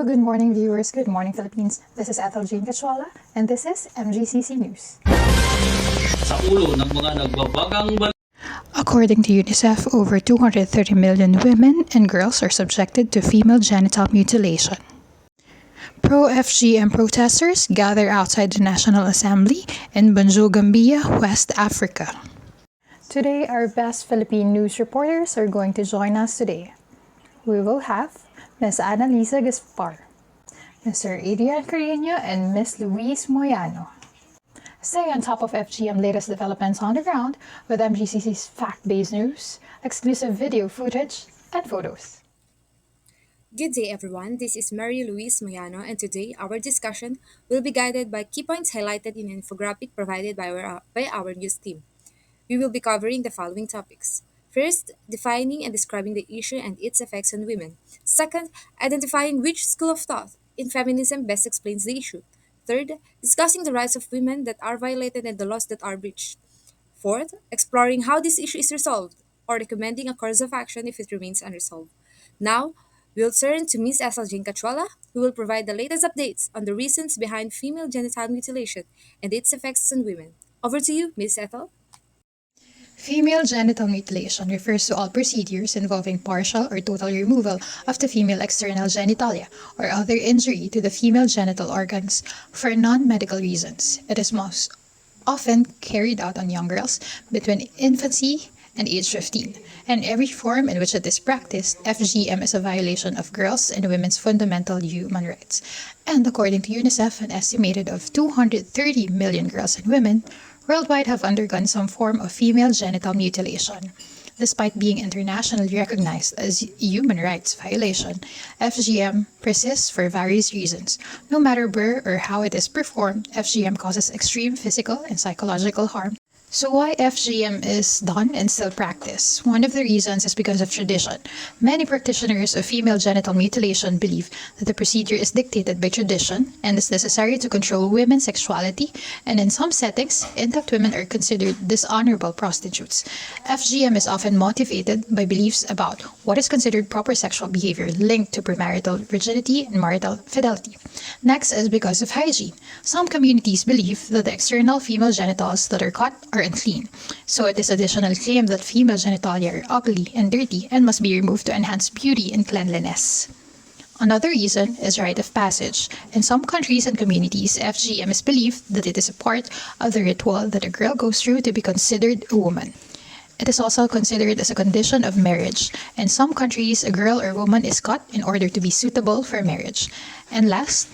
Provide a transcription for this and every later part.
good morning viewers, good morning Philippines. This is Ethel Jane Cachuala and this is MGCC News. Sa ulo ng mga nagbabagang According to UNICEF, over 230 million women and girls are subjected to female genital mutilation. Pro-FGM protesters gather outside the National Assembly in Banjul, Gambia, West Africa. Today, our best Philippine news reporters are going to join us today. We will have Ms. Annalisa Gaspar, Mr. Adrian Carreño, and Ms. Luis Moyano. Stay on top of FGM latest developments on the ground with MGCC's fact-based news, exclusive video footage, and photos. Good day everyone, this is Mary Luis Moyano and today our discussion will be guided by key points highlighted in an infographic provided by our news team. We will be covering the following topics. First, defining and describing the issue and its effects on women. Second, identifying which school of thought in feminism best explains the issue. Third, discussing the rights of women that are violated and the laws that are breached. Fourth, exploring how this issue is resolved or recommending a course of action if it remains unresolved. Now, we'll turn to Ms. Jane Cachuala, who will provide the latest updates on the reasons behind female genital mutilation and its effects on women. Over to you, Ms. Ethel. Female genital mutilation refers to all procedures involving partial or total removal of the female external genitalia or other injury to the female genital organs for non-medical reasons. It is most often carried out on young girls between infancy and age 15, and every form in which it is practiced, FGM is a violation of girls' and women's fundamental human rights. And according to UNICEF, an estimated of 230 million girls and women worldwide have undergone some form of female genital mutilation. Despite being internationally recognized as a human rights violation, FGM persists for various reasons. No matter where or how it is performed, FGM causes extreme physical and psychological harm. So why FGM is done and still practiced? One of the reasons is because of tradition. Many practitioners of female genital mutilation believe that the procedure is dictated by tradition and is necessary to control women's sexuality, and in some settings, intact women are considered dishonorable prostitutes. FGM is often motivated by beliefs about what is considered proper sexual behavior linked to premarital virginity and marital fidelity. Next is because of hygiene. Some communities believe that the external female genitals that are cut are unclean, so it is additionally claimed that female genitalia are ugly and dirty and must be removed to enhance beauty and cleanliness. Another reason is rite of passage. In some countries and communities, FGM is believed that it is a part of the ritual that a girl goes through to be considered a woman. It is also considered as a condition of marriage. In some countries, a girl or woman is cut in order to be suitable for marriage. And last,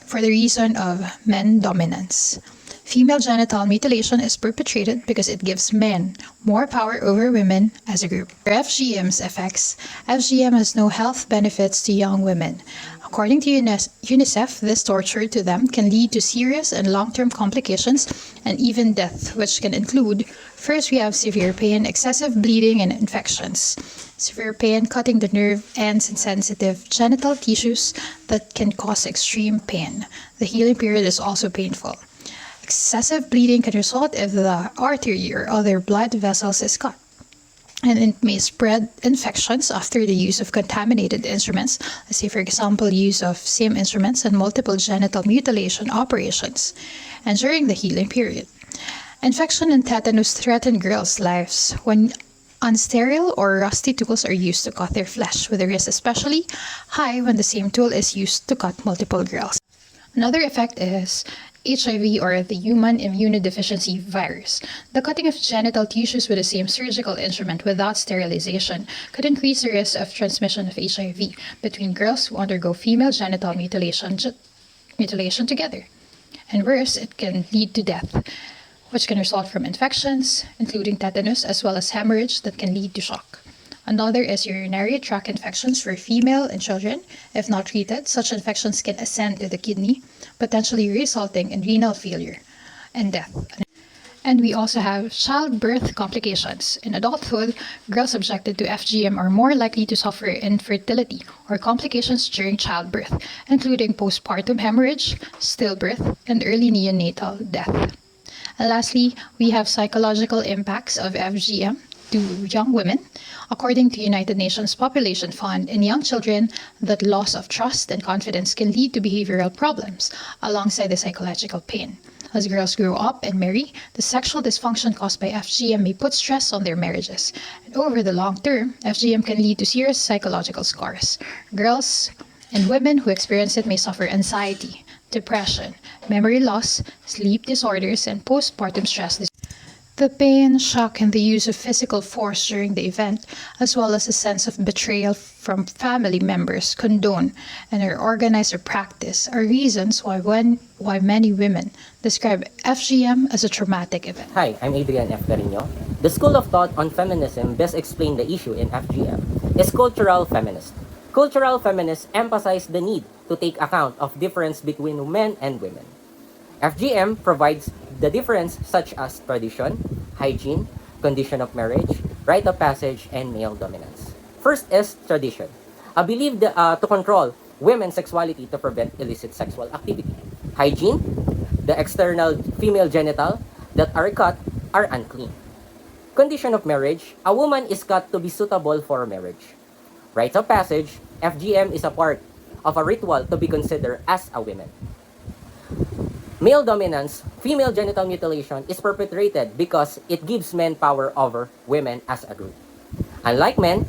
for the reason of men dominance. Female genital mutilation is perpetrated because it gives men more power over women as a group. For FGM's effects, FGM has no health benefits to young women. According to UNICEF, this torture to them can lead to serious and long-term complications and even death, which can include, first we have severe pain, excessive bleeding, and infections. Severe pain, cutting the nerve ends and sensitive genital tissues that can cause extreme pain. The healing period is also painful. Excessive bleeding can result if the artery or other blood vessels is cut, and it may spread infections after the use of contaminated instruments, let's say for example use of same instruments and multiple genital mutilation operations, and during the healing period. Infection and tetanus threaten girls' lives when unsterile or rusty tools are used to cut their flesh, with the risk especially high when the same tool is used to cut multiple girls. Another effect is HIV, or the human immunodeficiency virus. The cutting of genital tissues with the same surgical instrument without sterilization could increase the risk of transmission of HIV between girls who undergo female genital mutilation together. And worse, it can lead to death, which can result from infections, including tetanus, as well as hemorrhage that can lead to shock. Another is urinary tract infections for female and children. If not treated, such infections can ascend to the kidney, potentially resulting in renal failure and death. And we also have childbirth complications. In adulthood, girls subjected to FGM are more likely to suffer infertility or complications during childbirth, including postpartum hemorrhage, stillbirth, and early neonatal death. And lastly, we have psychological impacts of FGM. to young women. According to United Nations Population Fund, in young children, that loss of trust and confidence can lead to behavioral problems alongside the psychological pain. As girls grow up and marry, the sexual dysfunction caused by FGM may put stress on their marriages. And over the long term, FGM can lead to serious psychological scars. Girls and women who experience it may suffer anxiety, depression, memory loss, sleep disorders, and postpartum stress. The pain, shock, and the use of physical force during the event, as well as a sense of betrayal from family members, condone and are organized or practice, are reasons why many women describe FGM as a traumatic event. Hi, I'm Adrian F. Carino. The school of thought on feminism best explained the issue in FGM is cultural feminist. Cultural feminists emphasize the need to take account of difference between men and women. FGM provides the difference such as tradition, hygiene, condition of marriage, rite of passage, and male dominance. First is tradition. A belief to control women's sexuality to prevent illicit sexual activity. Hygiene, the external female genital that are cut are unclean. Condition of marriage, a woman is cut to be suitable for marriage. Rite of passage, FGM is a part of a ritual to be considered as a woman. Male dominance, female genital mutilation is perpetrated because it gives men power over women as a group. Unlike men,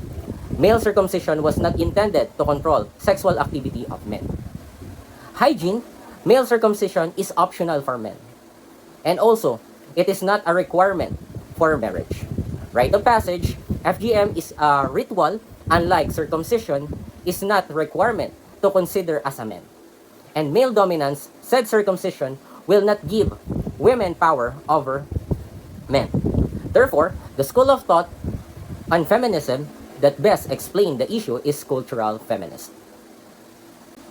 male circumcision was not intended to control sexual activity of men. Hygiene, male circumcision is optional for men. And also, it is not a requirement for marriage. Rite of passage, FGM is a ritual, unlike circumcision, is not a requirement to consider as a man. And male dominance, said circumcision, will not give women power over men. Therefore, the school of thought on feminism that best explain the issue is cultural feminist.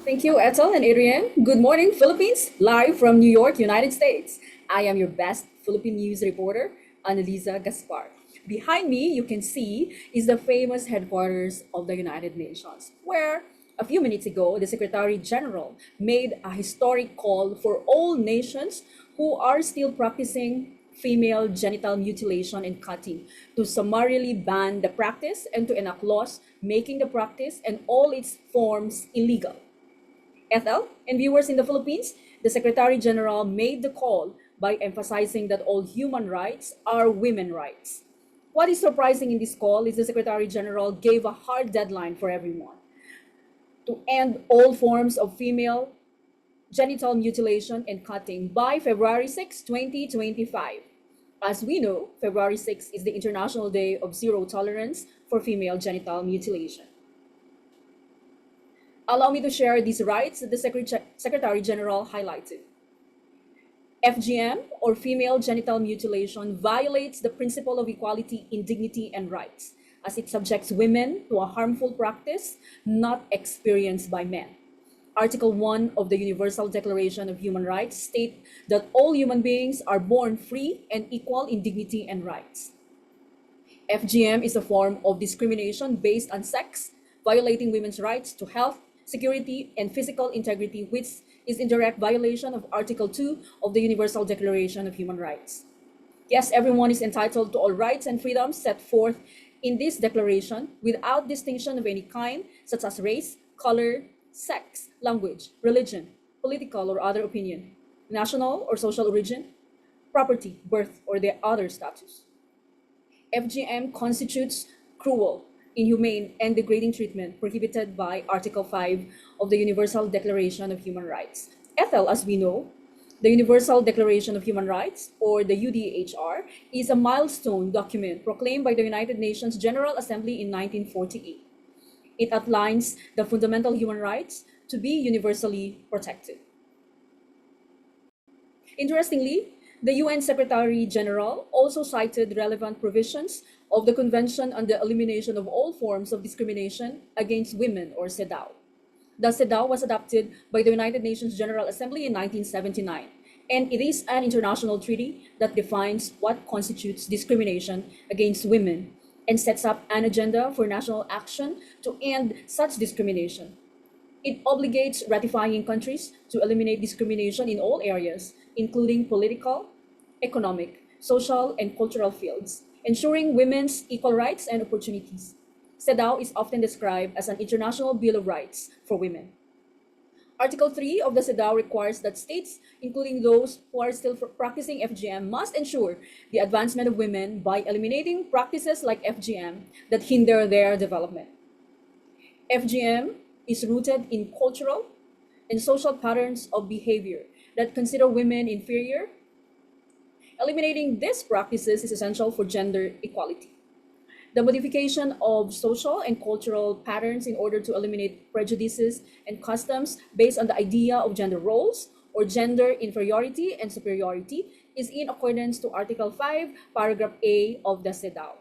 Thank you, Ethel and Adrian. Good morning, Philippines, live from New York, United States. I am your best Philippine news reporter, Annalisa Gaspar. Behind me, you can see, is the famous headquarters of the United Nations, where a few minutes ago, the Secretary General made a historic call for all nations who are still practicing female genital mutilation and cutting to summarily ban the practice and to enact laws making the practice and all its forms illegal. Ethel and viewers in the Philippines, the Secretary General made the call by emphasizing that all human rights are women's rights. What is surprising in this call is the Secretary General gave a hard deadline for everyone to end all forms of female genital mutilation and cutting by February 6, 2025. As we know, February 6 is the International Day of Zero Tolerance for Female Genital Mutilation. Allow me to share these rights that the Secretary General highlighted. FGM, or female genital mutilation, violates the principle of equality in dignity and rights, as it subjects women to a harmful practice not experienced by men. Article 1 of the Universal Declaration of Human Rights states that all human beings are born free and equal in dignity and rights. FGM is a form of discrimination based on sex, violating women's rights to health, security, and physical integrity, which is in direct violation of Article 2 of the Universal Declaration of Human Rights. Yes, everyone is entitled to all rights and freedoms set forth in this declaration without distinction of any kind, such as race, color, sex, language, religion, political or other opinion, national or social origin, property, birth, or their other status. FGM constitutes cruel, inhumane, and degrading treatment prohibited by Article 5 of the Universal Declaration of Human Rights. Ethel, as we know, the Universal Declaration of Human Rights, or the UDHR, is a milestone document proclaimed by the United Nations General Assembly in 1948. It outlines the fundamental human rights to be universally protected. Interestingly, the UN Secretary General also cited relevant provisions of the Convention on the Elimination of All Forms of Discrimination Against Women, or CEDAW. The CEDAW was adopted by the United Nations General Assembly in 1979, and it is an international treaty that defines what constitutes discrimination against women and sets up an agenda for national action to end such discrimination. It obligates ratifying countries to eliminate discrimination in all areas, including political, economic, social, and cultural fields, ensuring women's equal rights and opportunities. CEDAW is often described as an international Bill of Rights for women. Article 3 of the CEDAW requires that states, including those who are still practicing FGM, must ensure the advancement of women by eliminating practices like FGM that hinder their development. FGM is rooted in cultural and social patterns of behavior that consider women inferior. Eliminating these practices is essential for gender equality. The modification of social and cultural patterns in order to eliminate prejudices and customs based on the idea of gender roles or gender inferiority and superiority is in accordance to Article 5, Paragraph A of the CEDAW.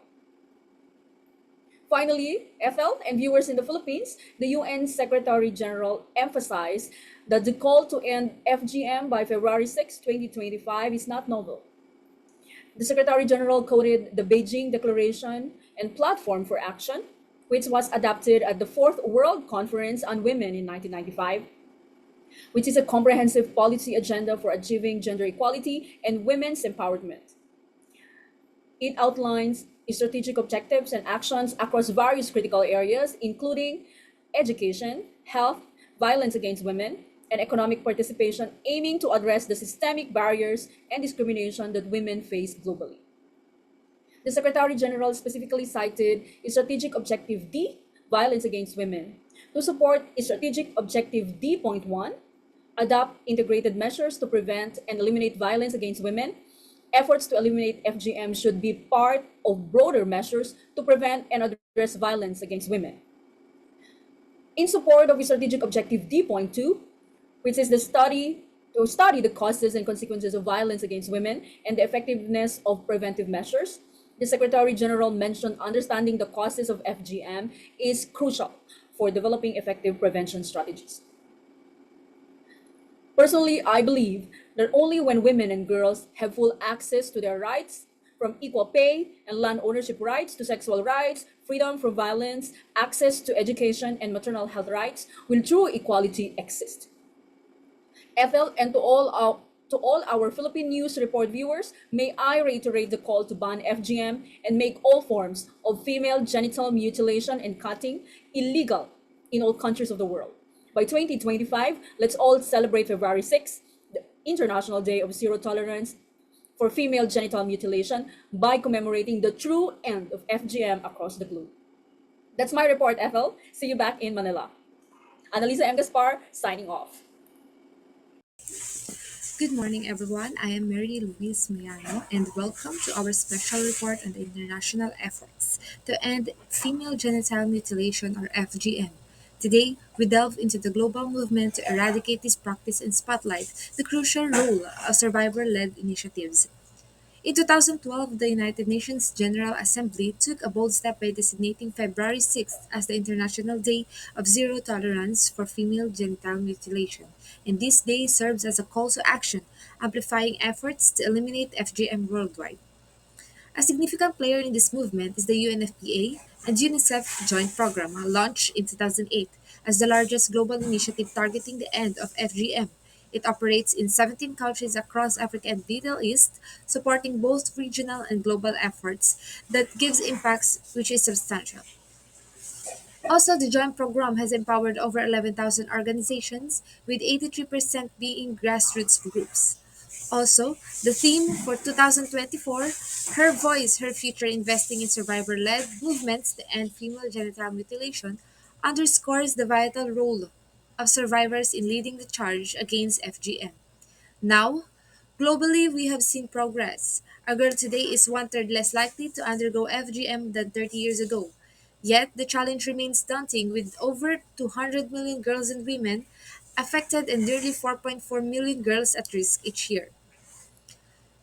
Finally, FL and viewers in the Philippines, the UN Secretary General emphasized that the call to end FGM by February 6, 2025 is not novel. The Secretary General quoted the Beijing Declaration and Platform for Action, which was adopted at the Fourth World Conference on Women in 1995, which is a comprehensive policy agenda for achieving gender equality and women's empowerment. It outlines strategic objectives and actions across various critical areas, including education, health, violence against women, and economic participation, aiming to address the systemic barriers and discrimination that women face globally. The Secretary General specifically cited Strategic Objective D, Violence Against Women, to support Strategic Objective D.1, adopt integrated measures to prevent and eliminate violence against women. Efforts to eliminate FGM should be part of broader measures to prevent and address violence against women. In support of Strategic Objective D.2, which is the study the causes and consequences of violence against women and the effectiveness of preventive measures, the Secretary General mentioned understanding the causes of FGM is crucial for developing effective prevention strategies. Personally, I believe that only when women and girls have full access to their rights, from equal pay and land ownership rights to sexual rights, freedom from violence, access to education, and maternal health rights, will true equality exist. FL and to all our Philippine News Report viewers, may I reiterate the call to ban FGM and make all forms of female genital mutilation and cutting illegal in all countries of the world. By 2025, let's all celebrate February 6th, the International Day of Zero Tolerance for Female Genital Mutilation, by commemorating the true end of FGM across the globe. That's my report, FL. See you back in Manila. Annalisa M. Gaspar, signing off. Good morning, everyone. I am Mary Louise Miano, and welcome to our special report on the international efforts to end female genital mutilation or FGM. Today, we delve into the global movement to eradicate this practice and spotlight the crucial role of survivor led initiatives. In 2012, the United Nations General Assembly took a bold step by designating February 6th as the International Day of Zero Tolerance for Female Genital Mutilation, and this day serves as a call to action, amplifying efforts to eliminate FGM worldwide. A significant player in this movement is the UNFPA and UNICEF joint program, launched in 2008 as the largest global initiative targeting the end of FGM. It operates in 17 countries across Africa and Middle East, supporting both regional and global efforts that gives impacts which is substantial. Also, the joint program has empowered over 11,000 organizations, with 83% being grassroots groups. Also, the theme for 2024, Her Voice, Her Future, investing in survivor led movements to end female genital mutilation, underscores the vital role of survivors in leading the charge against FGM. Now, globally, we have seen progress. A girl today is one-third less likely to undergo FGM than 30 years ago. Yet, the challenge remains daunting, with over 200 million girls and women affected and nearly 4.4 million girls at risk each year.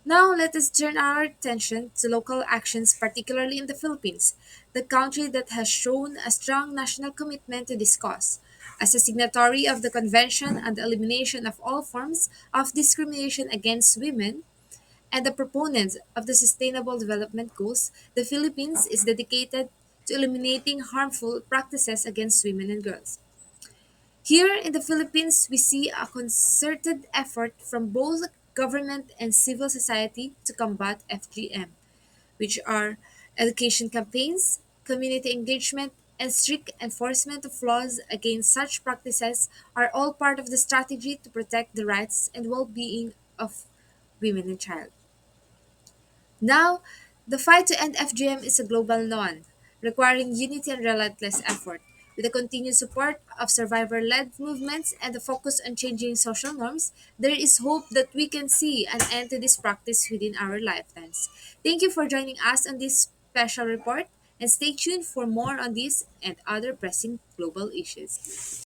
Now, let us turn our attention to local actions, particularly in the Philippines, the country that has shown a strong national commitment to this cause. As a signatory of the Convention on the Elimination of All Forms of Discrimination Against Women and a proponent of the Sustainable Development Goals, the Philippines is dedicated to eliminating harmful practices against women and girls. Here in the Philippines, we see a concerted effort from both government and civil society to combat FGM. which are education campaigns, community engagement, and strict enforcement of laws against such practices are all part of the strategy to protect the rights and well being of women and child. Now, the fight to end FGM is a global one, requiring unity and relentless effort. With the continued support of survivor led movements and the focus on changing social norms, there is hope that we can see an end to this practice within our lifetimes. Thank you for joining us on this special report and stay tuned for more on this and other pressing global issues.